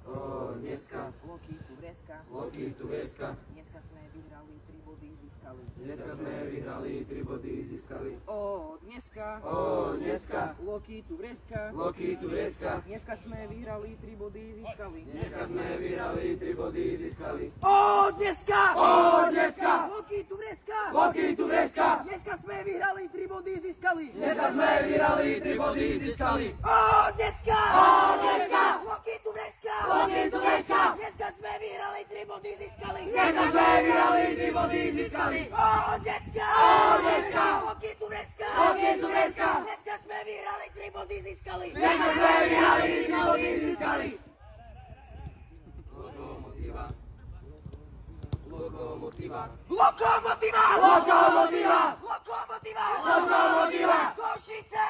Dneska. Loki tu vreska. Dneska sme vyhrali 3 body, získali. Dneska sme vyhrali 3 body, získali. Dneska. Loki tu vreska. Dneska sme vyhrali 3 body, získali. Dneska sme vyhrali 3 body, získali. Dneska. Loki tu vreska. Dneska sme vyhrali 3 body, získali. Dneska sme vyhrali 3 body, získali. Dneska. Loki tu vreska. Dneska sme vyhrali 3 body, získali. Dneska sme vyhrali 3 body, získali. Dneska. Loki tu vreska. Dneska sme vyhrali 3 body, získali. Dneska sme vyhrali 3 body, získali. Lokomotíva. Košice.